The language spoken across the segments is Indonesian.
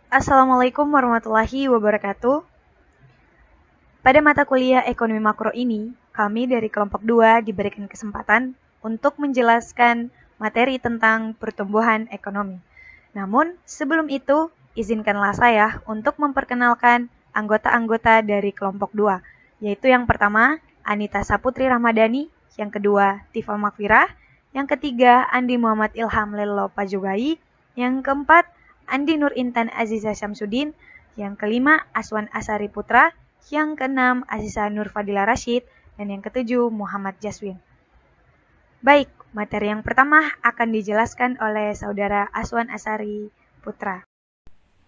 Assalamualaikum warahmatullahi wabarakatuh. Pada mata kuliah Ekonomi Makro ini, kami dari kelompok 2 diberikan kesempatan untuk menjelaskan materi tentang pertumbuhan ekonomi. Namun, sebelum itu, izinkanlah saya untuk memperkenalkan anggota-anggota dari kelompok 2, yaitu yang pertama, Anita Saputri Ramadhani, yang kedua, Tifa Makfirah, yang ketiga, Andi Muhammad Ilham Lelo Pajogai, yang keempat, Andi Nur Intan Aziza Syamsuddin, yang kelima Aswan Asari Putra, yang keenam Aziza Nur Fadila Rashid, dan yang ketujuh Muhammad Jaswin. Baik, materi yang pertama akan dijelaskan oleh saudara Aswan Asari Putra.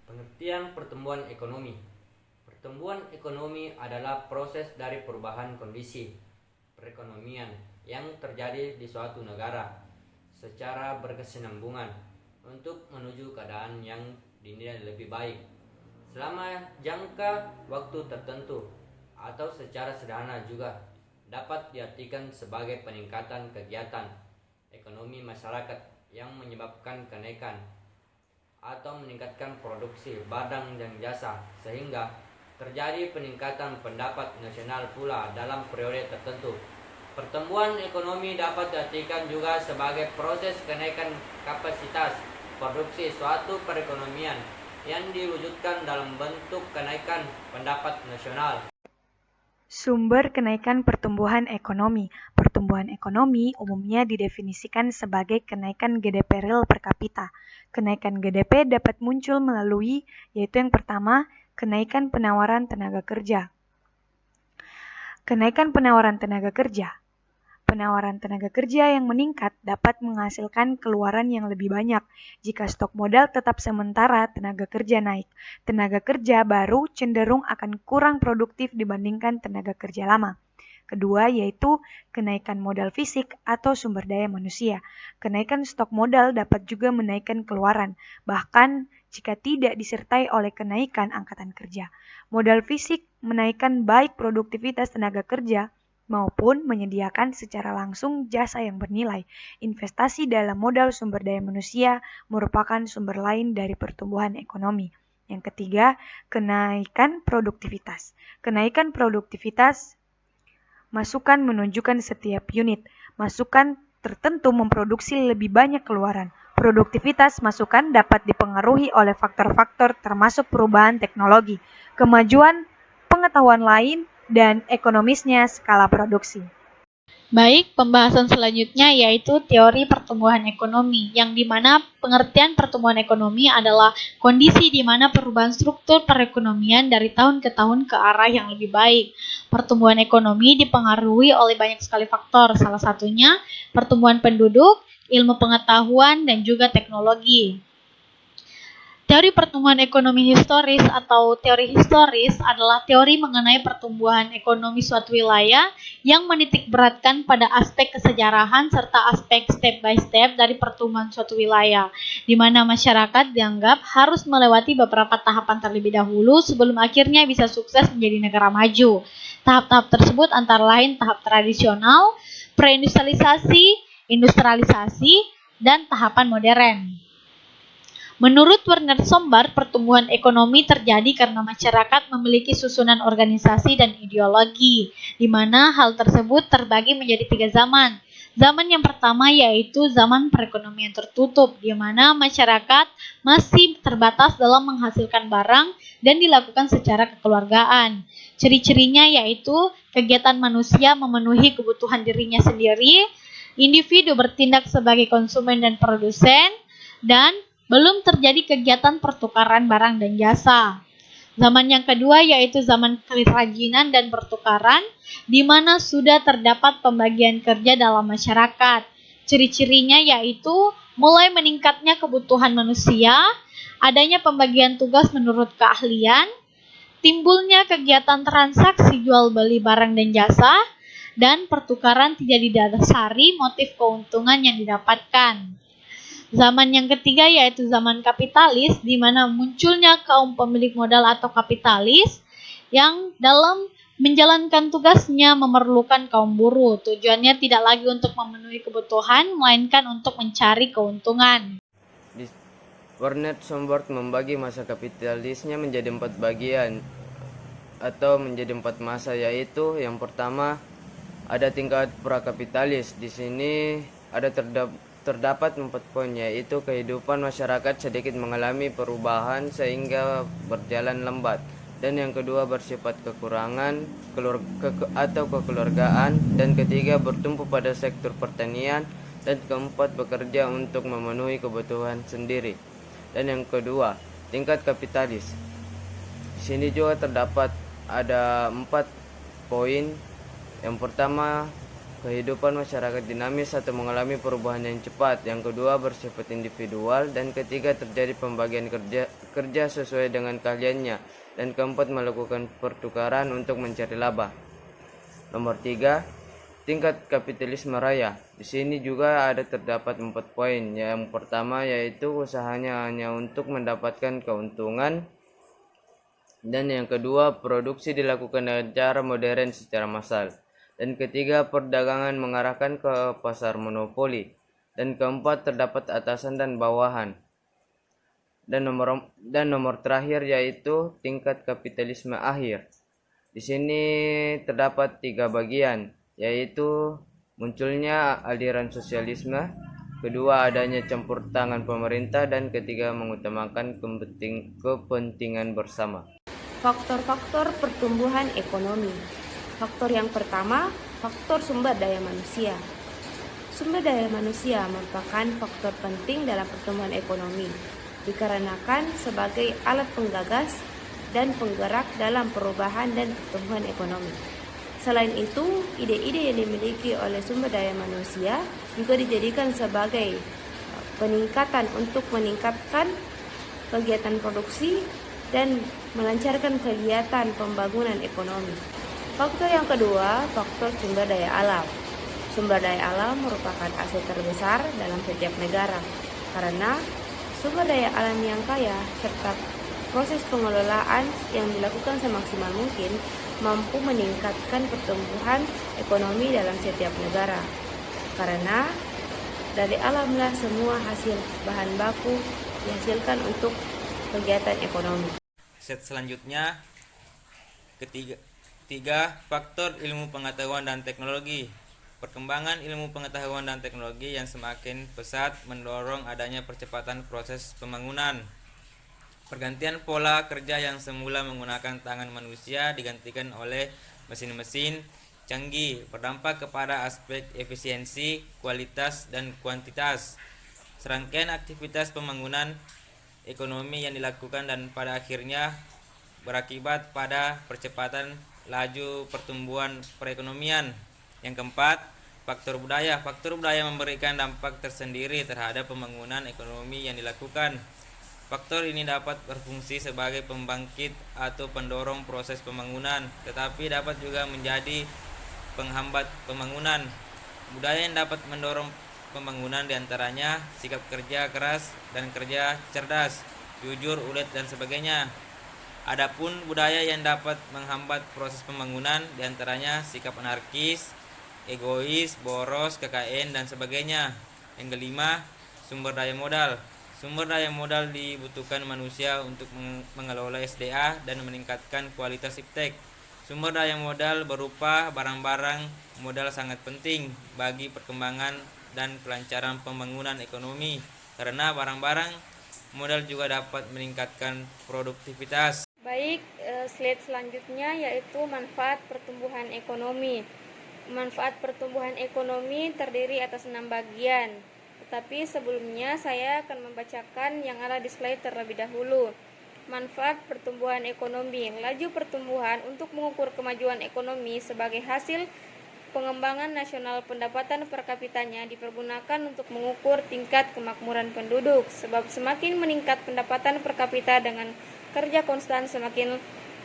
Pengertian pertumbuhan ekonomi. Pertumbuhan ekonomi adalah proses dari perubahan kondisi perekonomian yang terjadi di suatu negara secara berkesinambungan untuk menuju keadaan yang dinilai lebih baik selama jangka waktu tertentu, atau secara sederhana juga dapat diartikan sebagai peningkatan kegiatan ekonomi masyarakat yang menyebabkan kenaikan atau meningkatkan produksi barang dan jasa sehingga terjadi peningkatan pendapat nasional pula dalam periode tertentu. Pertumbuhan ekonomi dapat diartikan juga sebagai proses kenaikan kapasitas produksi suatu perekonomian yang diwujudkan dalam bentuk kenaikan pendapat nasional. Sumber kenaikan pertumbuhan ekonomi. Pertumbuhan ekonomi umumnya didefinisikan sebagai kenaikan GDP real per kapita. Kenaikan GDP dapat muncul melalui, yaitu yang pertama, kenaikan penawaran tenaga kerja. Kenaikan penawaran tenaga kerja. Penawaran tenaga kerja yang meningkat dapat menghasilkan keluaran yang lebih banyak. Jika stok modal tetap sementara, tenaga kerja naik. Tenaga kerja baru cenderung akan kurang produktif dibandingkan tenaga kerja lama. Kedua, yaitu kenaikan modal fisik atau sumber daya manusia. Kenaikan stok modal dapat juga menaikkan keluaran, bahkan jika tidak disertai oleh kenaikan angkatan kerja. Modal fisik menaikkan baik produktivitas tenaga kerja maupun menyediakan secara langsung jasa yang bernilai. Investasi dalam modal sumber daya manusia merupakan sumber lain dari pertumbuhan ekonomi. Yang ketiga, kenaikan produktivitas. Kenaikan produktivitas masukan menunjukkan setiap unit masukan tertentu memproduksi lebih banyak keluaran. Produktivitas masukan dapat dipengaruhi oleh faktor-faktor termasuk perubahan teknologi, kemajuan pengetahuan lain, dan ekonomisnya skala produksi. Baik, pembahasan selanjutnya yaitu teori pertumbuhan ekonomi, yang dimana pengertian pertumbuhan ekonomi adalah kondisi di mana perubahan struktur perekonomian dari tahun ke tahun ke arah yang lebih baik. Pertumbuhan ekonomi dipengaruhi oleh banyak sekali faktor, salah satunya pertumbuhan penduduk, ilmu pengetahuan, dan juga teknologi. Teori pertumbuhan ekonomi historis atau teori historis adalah teori mengenai pertumbuhan ekonomi suatu wilayah yang menitikberatkan pada aspek kesejarahan serta aspek step by step dari pertumbuhan suatu wilayah, di mana masyarakat dianggap harus melewati beberapa tahapan terlebih dahulu sebelum akhirnya bisa sukses menjadi negara maju. Tahap-tahap tersebut antara lain tahap tradisional, preindustrialisasi, industrialisasi, dan tahapan modern. Menurut Werner Sombart, pertumbuhan ekonomi terjadi karena masyarakat memiliki susunan organisasi dan ideologi, di mana hal tersebut terbagi menjadi 3 zaman. Zaman yang pertama yaitu zaman perekonomian tertutup, di mana masyarakat masih terbatas dalam menghasilkan barang dan dilakukan secara kekeluargaan. Ciri-cirinya yaitu kegiatan manusia memenuhi kebutuhan dirinya sendiri, individu bertindak sebagai konsumen dan produsen, dan belum terjadi kegiatan pertukaran barang dan jasa. Zaman yang kedua yaitu zaman kerajinan dan pertukaran, di mana sudah terdapat pembagian kerja dalam masyarakat. Ciri-cirinya yaitu mulai meningkatnya kebutuhan manusia, adanya pembagian tugas menurut keahlian, timbulnya kegiatan transaksi jual beli barang dan jasa, dan pertukaran tidak didasari motif keuntungan yang didapatkan. Zaman yang ketiga yaitu zaman kapitalis, di mana munculnya kaum pemilik modal atau kapitalis yang dalam menjalankan tugasnya memerlukan kaum buruh. Tujuannya tidak lagi untuk memenuhi kebutuhan, melainkan untuk mencari keuntungan. Werner Schomburg membagi masa kapitalisnya menjadi 4 bagian atau menjadi 4 masa, yaitu yang pertama ada tingkat prakapitalis. Di sini ada terdapat 4 poin, yaitu kehidupan masyarakat sedikit mengalami perubahan sehingga berjalan lambat. Dan yang kedua bersifat kekurangan atau kekeluargaan. Dan ketiga bertumpu pada sektor pertanian. Dan keempat bekerja untuk memenuhi kebutuhan sendiri. Dan yang kedua tingkat kapitalis. Di sini juga terdapat ada 4 poin. Yang pertama, kehidupan masyarakat dinamis atau mengalami perubahan yang cepat. Yang kedua, bersifat individual. Dan ketiga, terjadi pembagian kerja sesuai dengan keahliannya. Dan keempat, melakukan pertukaran untuk mencari laba. Nomor 3, tingkat kapitalisme raya. Di sini juga ada terdapat 4 poin. Yang pertama yaitu usahanya hanya untuk mendapatkan keuntungan. Dan yang kedua, produksi dilakukan dengan cara modern secara massal. Dan ketiga, perdagangan mengarahkan ke pasar monopoli. Dan keempat, terdapat atasan dan bawahan. Dan nomor terakhir yaitu tingkat kapitalisme akhir. Di sini terdapat 3 bagian, yaitu munculnya aliran sosialisme, kedua adanya campur tangan pemerintah, dan ketiga mengutamakan kepentingan bersama. Faktor-faktor pertumbuhan ekonomi. Faktor yang pertama, faktor sumber daya manusia. Sumber daya manusia merupakan faktor penting dalam pertumbuhan ekonomi, dikarenakan sebagai alat penggagas dan penggerak dalam perubahan dan pertumbuhan ekonomi. Selain itu, ide-ide yang dimiliki oleh sumber daya manusia juga dijadikan sebagai peningkatan untuk meningkatkan kegiatan produksi dan melancarkan kegiatan pembangunan ekonomi. Faktor yang kedua, faktor sumber daya alam. Sumber daya alam merupakan aset terbesar dalam setiap negara, karena sumber daya alam yang kaya serta proses pengelolaan yang dilakukan semaksimal mungkin mampu meningkatkan pertumbuhan ekonomi dalam setiap negara. Karena dari alamlah semua hasil bahan baku dihasilkan untuk kegiatan ekonomi. Set selanjutnya ketiga, faktor ilmu pengetahuan dan teknologi. Perkembangan ilmu pengetahuan dan teknologi yang semakin pesat mendorong adanya percepatan proses pembangunan. Pergantian pola kerja yang semula menggunakan tangan manusia digantikan oleh mesin-mesin canggih, berdampak kepada aspek efisiensi, kualitas, dan kuantitas. Serangkaian aktivitas pembangunan ekonomi yang dilakukan dan pada akhirnya berakibat pada percepatan laju pertumbuhan perekonomian. Yang keempat, faktor budaya. Faktor budaya memberikan dampak tersendiri terhadap pembangunan ekonomi yang dilakukan. Faktor ini dapat berfungsi sebagai pembangkit atau pendorong proses pembangunan, tetapi dapat juga menjadi penghambat pembangunan. Budaya yang dapat mendorong pembangunan diantaranya sikap kerja keras dan kerja cerdas, jujur, ulet, dan sebagainya. Adapun budaya yang dapat menghambat proses pembangunan diantaranya sikap anarkis, egois, boros, KKN, dan sebagainya. Yang kelima, sumber daya modal. Sumber daya modal dibutuhkan manusia untuk mengelola SDA dan meningkatkan kualitas iptek. Sumber daya modal berupa barang-barang modal sangat penting bagi perkembangan dan kelancaran pembangunan ekonomi, karena barang-barang modal juga dapat meningkatkan produktivitas. Baik, slide selanjutnya yaitu manfaat pertumbuhan ekonomi. Manfaat pertumbuhan ekonomi terdiri atas 6 bagian. Tetapi sebelumnya saya akan membacakan yang ada di slide terlebih dahulu. Manfaat pertumbuhan ekonomi. Laju pertumbuhan untuk mengukur kemajuan ekonomi sebagai hasil pengembangan nasional pendapatan per kapitanya dipergunakan untuk mengukur tingkat kemakmuran penduduk. Sebab semakin meningkat pendapatan per kapita dengan kerja konstan, semakin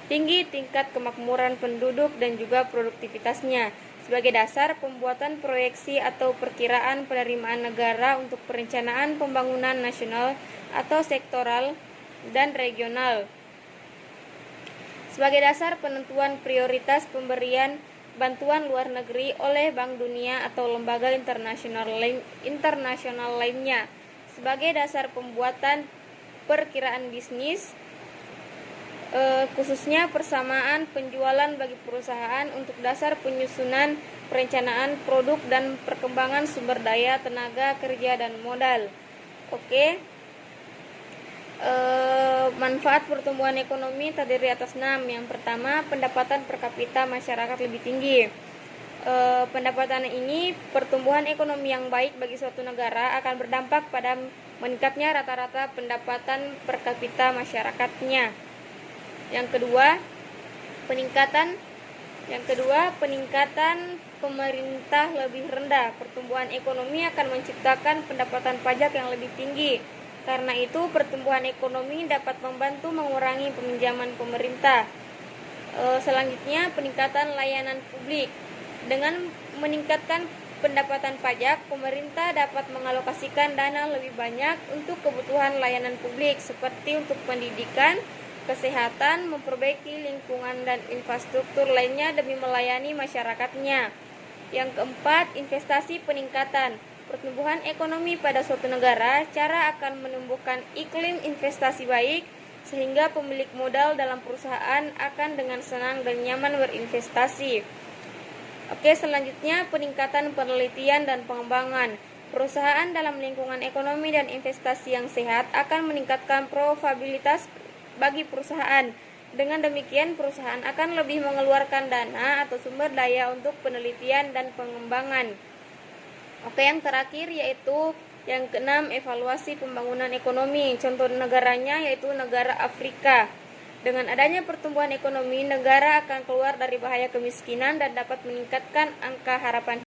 tinggi tingkat kemakmuran penduduk dan juga produktivitasnya. Sebagai dasar pembuatan proyeksi atau perkiraan penerimaan negara untuk perencanaan pembangunan nasional atau sektoral dan regional. Sebagai dasar penentuan prioritas pemberian bantuan luar negeri oleh Bank Dunia atau lembaga internasional lainnya. Sebagai dasar pembuatan perkiraan bisnis, khususnya persamaan penjualan bagi perusahaan untuk dasar penyusunan perencanaan produk dan perkembangan sumber daya, tenaga kerja, dan modal. Oke. Manfaat pertumbuhan ekonomi terdiri atas 6. Yang pertama, pendapatan per kapita masyarakat lebih tinggi. Pendapatan ini, pertumbuhan ekonomi yang baik bagi suatu negara akan berdampak pada meningkatnya rata-rata pendapatan per kapita masyarakatnya. Yang kedua, peningkatan pemerintah lebih rendah. Pertumbuhan ekonomi akan menciptakan pendapatan pajak yang lebih tinggi. Karena itu, pertumbuhan ekonomi dapat membantu mengurangi peminjaman pemerintah. Selanjutnya, peningkatan layanan publik. Dengan meningkatkan pendapatan pajak, pemerintah dapat mengalokasikan dana lebih banyak untuk kebutuhan layanan publik seperti untuk pendidikan, kesehatan, memperbaiki lingkungan dan infrastruktur lainnya demi melayani masyarakatnya. Yang keempat, investasi peningkatan. Pertumbuhan ekonomi pada suatu negara cara akan menumbuhkan iklim investasi baik sehingga pemilik modal dalam perusahaan akan dengan senang dan nyaman berinvestasi. Oke, selanjutnya peningkatan penelitian dan pengembangan. Perusahaan dalam lingkungan ekonomi dan investasi yang sehat akan meningkatkan probabilitas bagi perusahaan. Dengan demikian, perusahaan akan lebih mengeluarkan dana atau sumber daya untuk penelitian dan pengembangan. Oke, yang terakhir yaitu yang keenam, evaluasi pembangunan ekonomi. Contoh negaranya yaitu negara Afrika. Dengan adanya pertumbuhan ekonomi, negara akan keluar dari bahaya kemiskinan dan dapat meningkatkan angka harapan